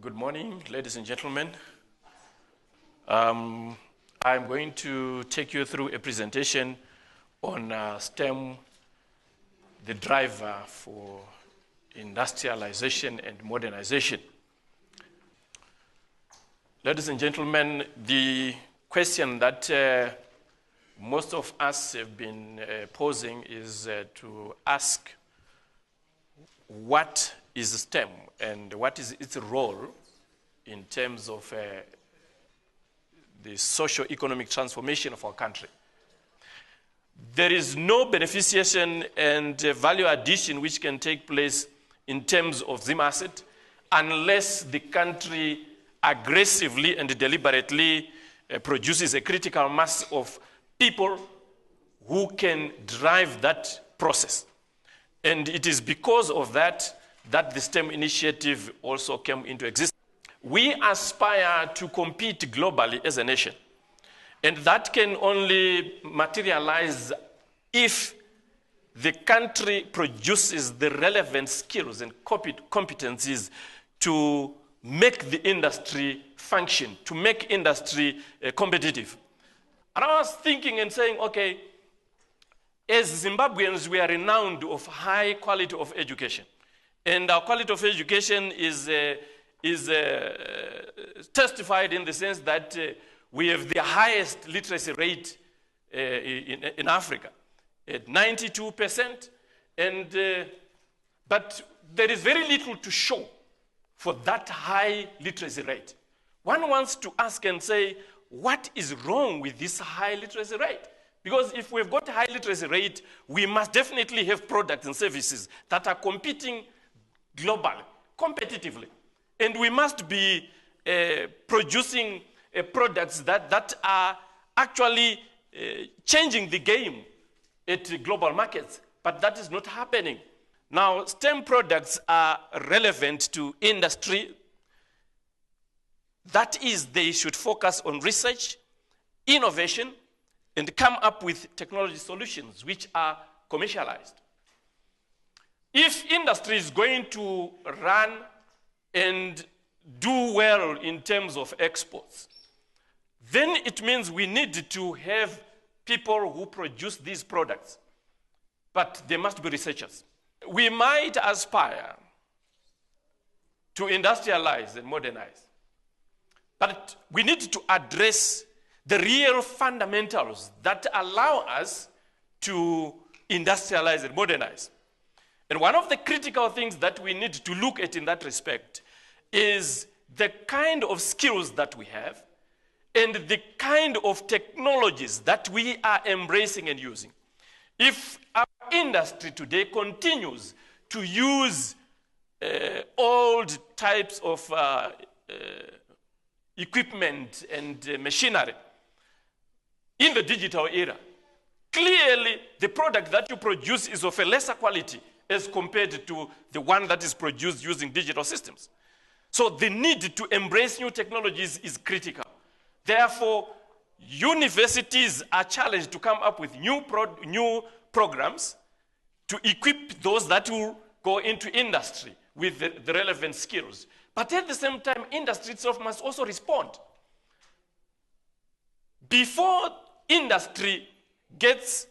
Good morning, ladies and gentlemen. I'm going to take you through a presentation on STEM, the driver for industrialization and modernization. Ladies and gentlemen, the question that most of us have been posing is to ask, what is STEM and what is its role in terms of the socio-economic transformation of our country? There is no beneficiation and value addition which can take place in terms of ZIMDEF unless the country aggressively and deliberately produces a critical mass of people who can drive that process. And it is because of that the STEM initiative also came into existence. We aspire to compete globally as a nation. And that can only materialize if the country produces the relevant skills and competencies to make the industry function, to make industry competitive. And I was thinking and saying, okay, as Zimbabweans, we are renowned of high quality of education. And our quality of education is testified in the sense that we have the highest literacy rate in Africa, at 92%. But there is very little to show for that high literacy rate. One wants to ask and say, what is wrong with this high literacy rate? Because if we've got a high literacy rate, we must definitely have products and services that are competing globally, competitively. And we must be producing products that are actually changing the game at global markets. But that is not happening. Now, STEM products are relevant to industry. That is, they should focus on research, innovation, and come up with technology solutions which are commercialized. If industry is going to run and do well in terms of exports, then it means we need to have people who produce these products, but they must be researchers. We might aspire to industrialize and modernize, but we need to address the real fundamentals that allow us to industrialize and modernize. And one of the critical things that we need to look at in that respect is the kind of skills that we have and the kind of technologies that we are embracing and using. If our industry today continues to use old types of equipment and machinery in the digital era, clearly the product that you produce is of a lesser quality as compared to the one that is produced using digital systems. So the need to embrace new technologies is critical. Therefore, universities are challenged to come up with new programs to equip those that will go into industry with the relevant skills. But at the same time, industry itself must also respond. Before industry gets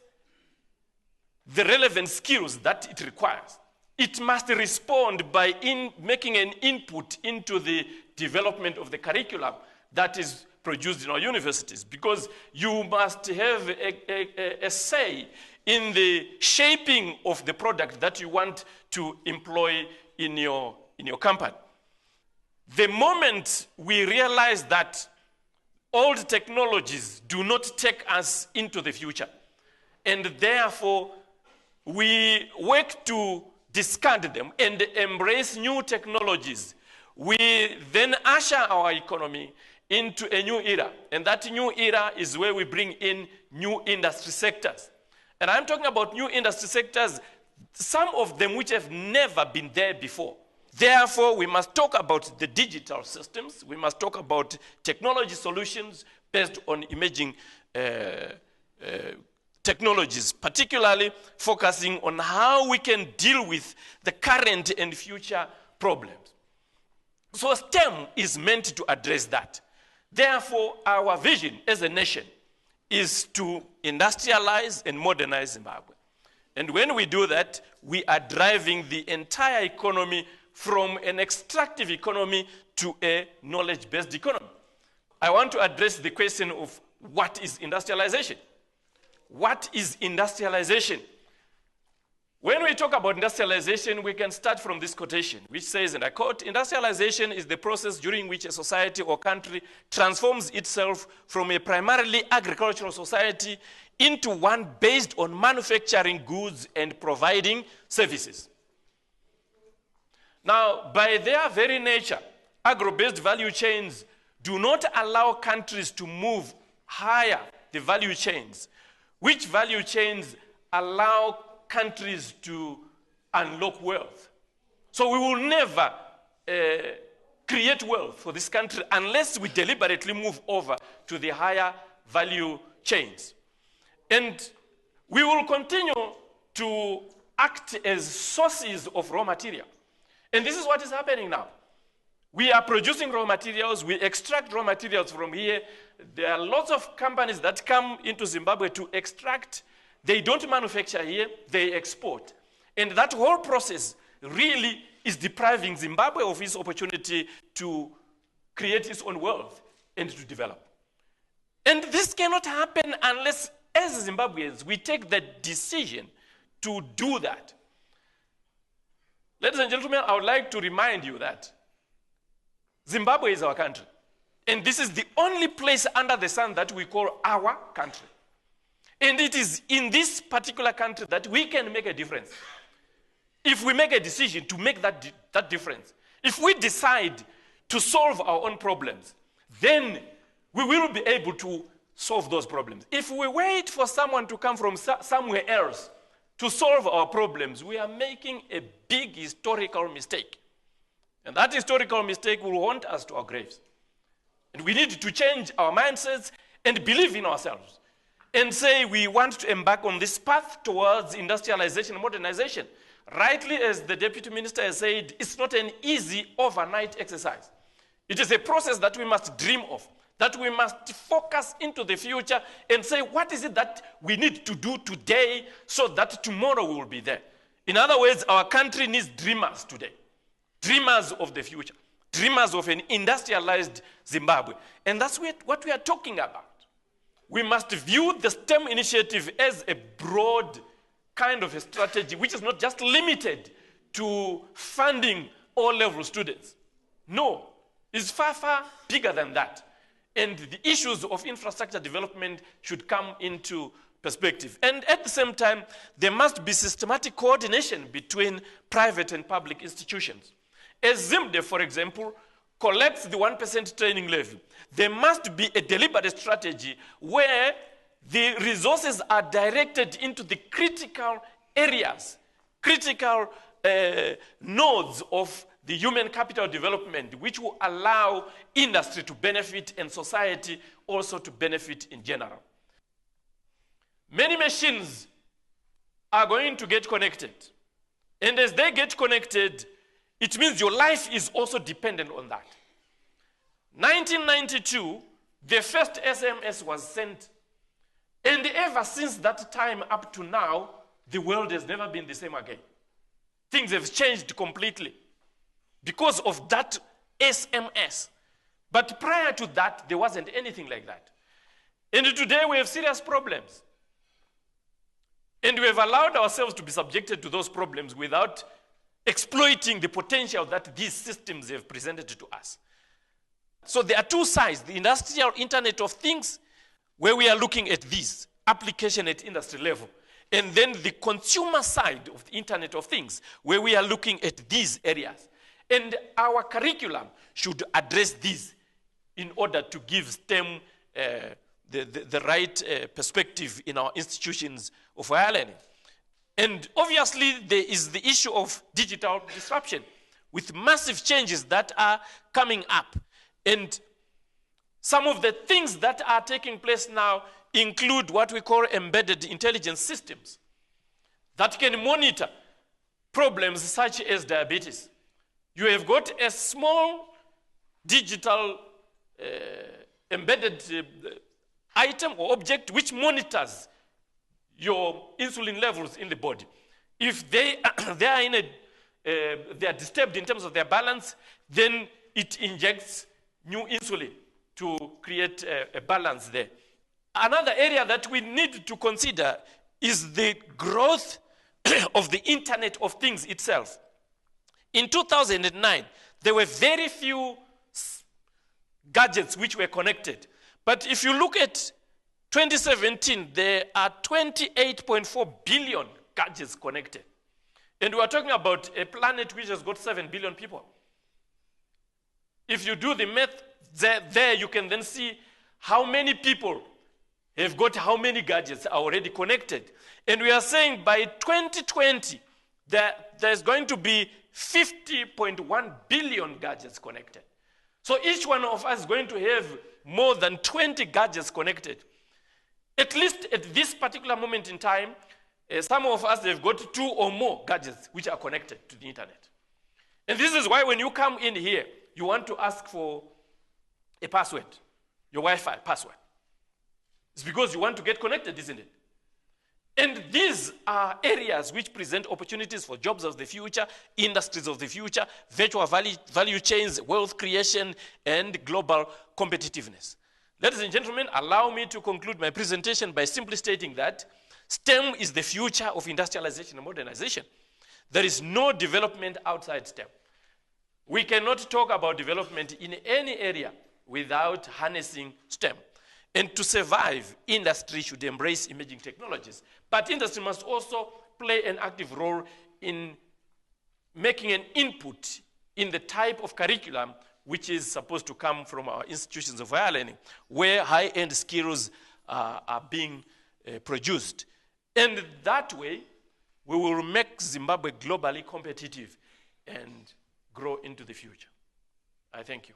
the relevant skills that it requires, it must respond by making an input into the development of the curriculum that is produced in our universities, because you must have a say in the shaping of the product that you want to employ in your company. The moment we realize that old technologies do not take us into the future, and therefore we work to discard them and embrace new technologies, we then usher our economy into a new era. And that new era is where we bring in new industry sectors. And I'm talking about new industry sectors, some of them which have never been there before. Therefore, we must talk about the digital systems. We must talk about technology solutions based on emerging technologies, particularly focusing on how we can deal with the current and future problems. So STEM is meant to address that. Therefore, our vision as a nation is to industrialize and modernize Zimbabwe. And when we do that, we are driving the entire economy from an extractive economy to a knowledge-based economy. I want to address the question of what is industrialization? What is industrialization? When we talk about industrialization, we can start from this quotation, which says, and I quote, "Industrialization is the process during which a society or country transforms itself from a primarily agricultural society into one based on manufacturing goods and providing services." Now, by their very nature, agro-based value chains do not allow countries to move higher the value chains, which value chains allow countries to unlock wealth. So we will never create wealth for this country unless we deliberately move over to the higher value chains. And we will continue to act as sources of raw material. And this is what is happening now. We are producing raw materials, we extract raw materials from here. There are lots of companies that come into Zimbabwe to extract. They don't manufacture here, they export. And that whole process really is depriving Zimbabwe of its opportunity to create its own wealth and to develop. And this cannot happen unless, as Zimbabweans, we take the decision to do that. Ladies and gentlemen, I would like to remind you that Zimbabwe is our country. And this is the only place under the sun that we call our country. And it is in this particular country that we can make a difference. If we make a decision to make that difference, if we decide to solve our own problems, then we will be able to solve those problems. If we wait for someone to come from somewhere else to solve our problems, we are making a big historical mistake. And that historical mistake will haunt us to our graves. And we need to change our mindsets and believe in ourselves and say we want to embark on this path towards industrialization and modernization. Rightly, as the Deputy Minister has said, it's not an easy overnight exercise. It is a process that we must dream of, that we must focus into the future and say, what is it that we need to do today so that tomorrow we will be there? In other words, our country needs dreamers today, dreamers of the future, dreamers of an industrialized Zimbabwe. And that's what we are talking about. We must view the STEM initiative as a broad kind of a strategy which is not just limited to funding all-level students. No, it's far, far bigger than that. And the issues of infrastructure development should come into perspective. And at the same time, there must be systematic coordination between private and public institutions. As ZIMDEF, for example, collects the 1% training levy, there must be a deliberate strategy where the resources are directed into the critical areas, critical nodes of the human capital development, which will allow industry to benefit and society also to benefit in general. Many machines are going to get connected. And as they get connected, it means your life is also dependent on that. 1992, the first SMS was sent. And ever since that time up to now, the world has never been the same again. Things have changed completely because of that SMS. But prior to that, there wasn't anything like that. And today we have serious problems. And we have allowed ourselves to be subjected to those problems without exploiting the potential that these systems have presented to us. So there are two sides, the industrial Internet of Things, where we are looking at this application at industry level, and then the consumer side of the Internet of Things, where we are looking at these areas. And our curriculum should address these in order to give STEM the right perspective in our institutions of higher learning. And obviously, there is the issue of digital disruption with massive changes that are coming up. And some of the things that are taking place now include what we call embedded intelligence systems that can monitor problems such as diabetes. You have got a small digital embedded item or object which monitors your insulin levels in the body. If they are disturbed in terms of their balance, then it injects new insulin to create a balance there. Another area that we need to consider is the growth of the Internet of Things itself. In 2009, there were very few gadgets which were connected. But if you look at 2017, there are 28.4 billion gadgets connected. And we are talking about a planet which has got 7 billion people. If you do the math there, you can then see how many people have got how many gadgets are already connected. And we are saying by 2020, there's going to be 50.1 billion gadgets connected. So each one of us is going to have more than 20 gadgets connected. At least at this particular moment in time, some of us have got 2 or more gadgets which are connected to the internet. And this is why when you come in here, you want to ask for a password, your Wi-Fi password. It's because you want to get connected, isn't it? And these are areas which present opportunities for jobs of the future, industries of the future, virtual value chains, wealth creation, and global competitiveness. Ladies and gentlemen, allow me to conclude my presentation by simply stating that STEM is the future of industrialization and modernization. There is no development outside STEM. We cannot talk about development in any area without harnessing STEM. And to survive, industry should embrace emerging technologies. But industry must also play an active role in making an input in the type of curriculum which is supposed to come from our institutions of higher learning, where high-end skills are being produced. And that way, we will make Zimbabwe globally competitive and grow into the future. I thank you.